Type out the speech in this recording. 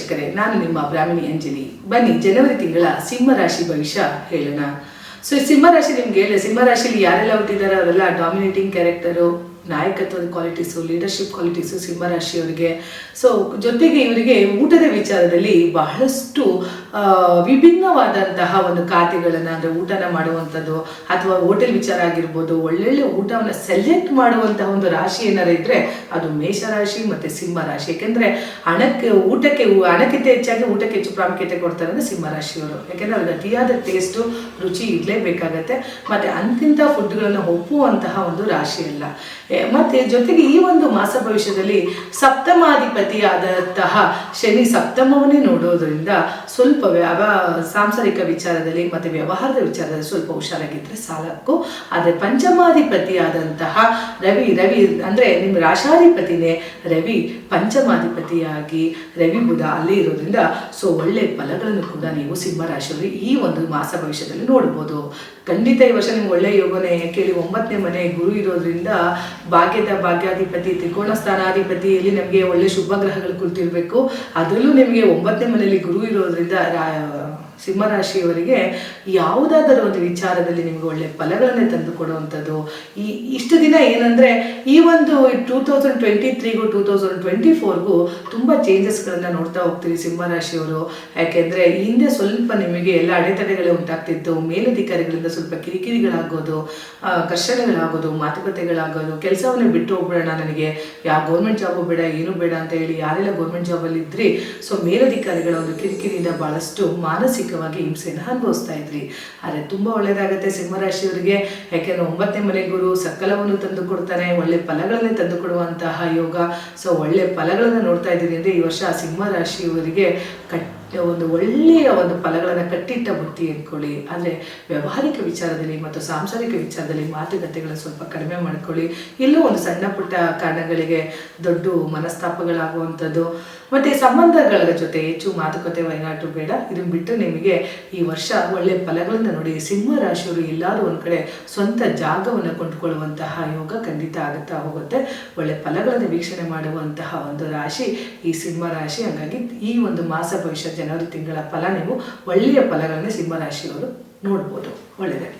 ವೀಕ್ಷಕರೇ, ನಾನು ನಿಮ್ಮ ಬ್ರಾಹ್ಮಣಿ ಅಂಜಲಿ. ಬನ್ನಿ ಜನವರಿ ತಿಂಗಳ ಸಿಂಹರಾಶಿ ಭವಿಷ್ಯ ಹೇಳೋಣ. ಸೊ ಸಿಂಹರಾಶಿ ನಿಮ್ಗೆ ಹೇಳಿ, ಸಿಂಹರಾಶಿಲಿ ಯಾರೆಲ್ಲ ಹುಟ್ಟಿದಾರೋ ಅವರೆಲ್ಲ ಡಾಮಿನೇಟಿಂಗ್ ಕ್ಯಾರೆಕ್ಟರು, ನಾಯಕತ್ವದ ಕ್ವಾಲಿಟೀಸು, ಲೀಡರ್ಶಿಪ್ ಕ್ವಾಲಿಟೀಸು ಸಿಂಹರಾಶಿಯವರಿಗೆ. ಸೊ ಜೊತೆಗೆ ಇವರಿಗೆ ಊಟದ ವಿಚಾರದಲ್ಲಿ ಬಹಳಷ್ಟು ವಿಭಿನ್ನವಾದಂತಹ ಒಂದು ಖಾತೆಗಳನ್ನು, ಅಂದರೆ ಊಟನ ಮಾಡುವಂಥದ್ದು ಅಥವಾ ಹೋಟೆಲ್ ವಿಚಾರ ಆಗಿರ್ಬೋದು, ಒಳ್ಳೊಳ್ಳೆ ಊಟವನ್ನು ಸೆಲೆಕ್ಟ್ ಮಾಡುವಂತಹ ಒಂದು ರಾಶಿ ಏನಾರ ಇದ್ದರೆ ಅದು ಮೇಷರಾಶಿ ಮತ್ತು ಸಿಂಹರಾಶಿ. ಯಾಕೆಂದರೆ ಹಣಕ್ಕಿಂತ ಹೆಚ್ಚಾಗಿ ಊಟಕ್ಕೆ ಹೆಚ್ಚು ಪ್ರಾಮುಖ್ಯತೆ ಕೊಡ್ತಾರೆ ಅಂದರೆ ಸಿಂಹರಾಶಿಯವರು. ಯಾಕೆಂದರೆ ಅವ್ರಿಗೆ ಅತಿಯಾದ ಟೇಸ್ಟು, ರುಚಿ ಇರಲೇಬೇಕಾಗತ್ತೆ. ಮತ್ತು ಅಂತಿಂಥ ಫುಡ್ಗಳನ್ನು ಒಪ್ಪುವಂತಹ ಒಂದು ರಾಶಿ ಅಲ್ಲ. ಮತ್ತು ಜೊತೆಗೆ ಈ ಒಂದು ಮಾಸ ಭವಿಷ್ಯದಲ್ಲಿ ಸಪ್ತಮಾಧಿಪತಿಯಾದಂತಹ ಶನಿ ಸಪ್ತಮವನ್ನೇ ನೋಡೋದ್ರಿಂದ ಸ್ವಲ್ಪ ಸಾಂಸಾರಿಕ ವಿಚಾರದಲ್ಲಿ ಮತ್ತು ವ್ಯವಹಾರದ ವಿಚಾರದಲ್ಲಿ ಸ್ವಲ್ಪ ಹುಷಾರಾಗಿದ್ದರೆ ಸಾಲಕ್ಕೂ. ಆದರೆ ಪಂಚಮಾಧಿಪತಿಯಾದಂತಹ ರವಿ ಅಂದರೆ ನಿಮ್ಮ ರಾಶಾಧಿಪತಿನೇ ರವಿ ಪಂಚಮಾಧಿಪತಿಯಾಗಿ ರವಿ ಬುಧ ಅಲ್ಲಿ ಇರೋದ್ರಿಂದ ಸೊ ಒಳ್ಳೆ ಫಲಗಳನ್ನು ಕೂಡ ನೀವು ಸಿಂಹರಾಶಿಯವರು ಈ ಒಂದು ಮಾಸ ಭವಿಷ್ಯದಲ್ಲಿ ನೋಡ್ಬೋದು. ಖಂಡಿತ ಈ ವರ್ಷ ನಿಮ್ಗೆ ಒಳ್ಳೆ ಯೋಗನೇ. ಕೇಳಿ 9ನೇ ಮನೆ ಗುರು ಇರೋದ್ರಿಂದ ಭಾಗ್ಯಾಧಿಪತಿ, ತ್ರಿಕೋಣ ಸ್ಥಾನಾಧಿಪತಿಯಲ್ಲಿ ನಮಗೆ ಒಳ್ಳೆ ಶುಭ ಗ್ರಹಗಳು ಕುಳಿತಿರ್ಬೇಕು. ಅದರಲ್ಲೂ ನಿಮಗೆ 9ನೇ ಮನೆಯಲ್ಲಿ ಗುರು ಇರೋದ್ರಿಂದ ಸಿಂಹರಾಶಿಯವರಿಗೆ ಯಾವುದಾದರೂ ಒಂದು ವಿಚಾರದಲ್ಲಿ ನಿಮಗೆ ಒಳ್ಳೆ ಫಲಗಳನ್ನೇ ತಂದು ಕೊಡುವಂಥದ್ದು. ಇಷ್ಟು ದಿನ ಏನಂದರೆ ಈ ಒಂದು 2023ಗೂ 2024ಗೂ ತುಂಬ ಚೇಂಜಸ್ಗಳನ್ನು ನೋಡ್ತಾ ಹೋಗ್ತೀವಿ ಸಿಂಹರಾಶಿಯವರು. ಯಾಕೆಂದರೆ ಹಿಂದೆ ಸ್ವಲ್ಪ ನಿಮಗೆ ಎಲ್ಲ ಅಡೆತಡೆಗಳೇ ಉಂಟಾಗ್ತಿತ್ತು. ಮೇಲಧಿಕಾರಿಗಳಿಂದ ಸ್ವಲ್ಪ ಕಿರಿಕಿರಿಗಳಾಗೋದು, ಘರ್ಷಣೆಗಳಾಗೋದು, ಮಾತುಕತೆಗಳಾಗೋದು, ಕೆಲಸವನ್ನೇ ಬಿಟ್ಟು ಹೋಗ್ಬೇಡ, ನನಗೆ ಯಾವ ಗೌರ್ಮೆಂಟ್ ಜಾಬು ಬೇಡ, ಏನೂ ಬೇಡ ಅಂತ ಹೇಳಿ ಯಾರೆಲ್ಲ ಗೌರ್ಮೆಂಟ್ ಜಾಬಲ್ಲಿ ಇದ್ರಿ ಸೊ ಮೇಲಧಿಕಾರಿಗಳ ಒಂದು ಕಿರಿಕಿರಿಯಿಂದ ಭಾಳಷ್ಟು ಮಾನಸಿಕವಾಗಿ ಹಿಂಸೆಯನ್ನು ಅನುಭವಿಸ್ತಾ ಇದ್ರಿ. ಆದರೆ ತುಂಬ ಒಳ್ಳೆಯದಾಗುತ್ತೆ ಸಿಂಹರಾಶಿಯವರಿಗೆ. ಯಾಕೆಂದರೆ 9ನೇ ಮನೆ ಗುರು ಸಕಲವನ್ನು ತಂದು ಕೊಡ್ತಾನೆ, ಒಳ್ಳೆ ಫಲಗಳನ್ನೇ ತಂದು ಕೊಡುವಂತಹ ಯೋಗ. ಸೊ ಒಳ್ಳೆ ಫಲಗಳನ್ನು ನೋಡ್ತಾ ಇದ್ದೀರಿ ಅಂದರೆ ಈ ವರ್ಷ ಸಿಂಹರಾಶಿಯವರಿಗೆ ಒಂದು ಒಳ್ಳೆಯ ಒಂದು ಫಲಗಳನ್ನು ಕಟ್ಟಿಟ್ಟ ಬುತ್ತಿ ಅಂದ್ಕೊಳ್ಳಿ. ಆದರೆ ವ್ಯಾವಹಾರಿಕ ವಿಚಾರದಲ್ಲಿ ಮತ್ತು ಸಾಂಸಾರಿಕ ವಿಚಾರದಲ್ಲಿ ಮಾತುಕತೆಗಳನ್ನು ಸ್ವಲ್ಪ ಕಡಿಮೆ ಮಾಡ್ಕೊಳ್ಳಿ. ಎಲ್ಲೋ ಒಂದು ಸಣ್ಣ ಪುಟ್ಟ ಕಾರಣಗಳಿಗೆ ದೊಡ್ಡ ಮನಸ್ತಾಪಗಳಾಗುವಂಥದ್ದು ಮತ್ತು ಸಂಬಂಧಗಳ ಜೊತೆ ಹೆಚ್ಚು ಮಾತುಕತೆ ವಹಿವಾಟು ಬೇಡ. ಇದನ್ನು ಬಿಟ್ಟು ನಿಮಗೆ ಈ ವರ್ಷ ಒಳ್ಳೆಯ ಫಲಗಳನ್ನು ನೋಡಿ ಸಿಂಹರಾಶಿಯವರು ಎಲ್ಲಾದರೂ ಒಂದು ಕಡೆ ಸ್ವಂತ ಜಾಗವನ್ನು ಕೊಂಡುಕೊಳ್ಳುವಂತಹ ಯೋಗ ಖಂಡಿತ ಆಗುತ್ತಾ ಹೋಗುತ್ತೆ. ಒಳ್ಳೆ ಫಲಗಳನ್ನು ವೀಕ್ಷಣೆ ಮಾಡುವಂತಹ ಒಂದು ರಾಶಿ ಈ ಸಿಂಹರಾಶಿ. ಹಾಗಾಗಿ ಈ ಒಂದು ಮಾಸ ಭವಿಷ್ಯ ಜನವರಿ ತಿಂಗಳ ಫಲ ನೀವು ಒಳ್ಳೆಯ ಫಲಗಳನ್ನು ಸಿಂಹರಾಶಿಯವರು ನೋಡ್ಬೋದು. ಒಳ್ಳೆಯದಾಗಿ.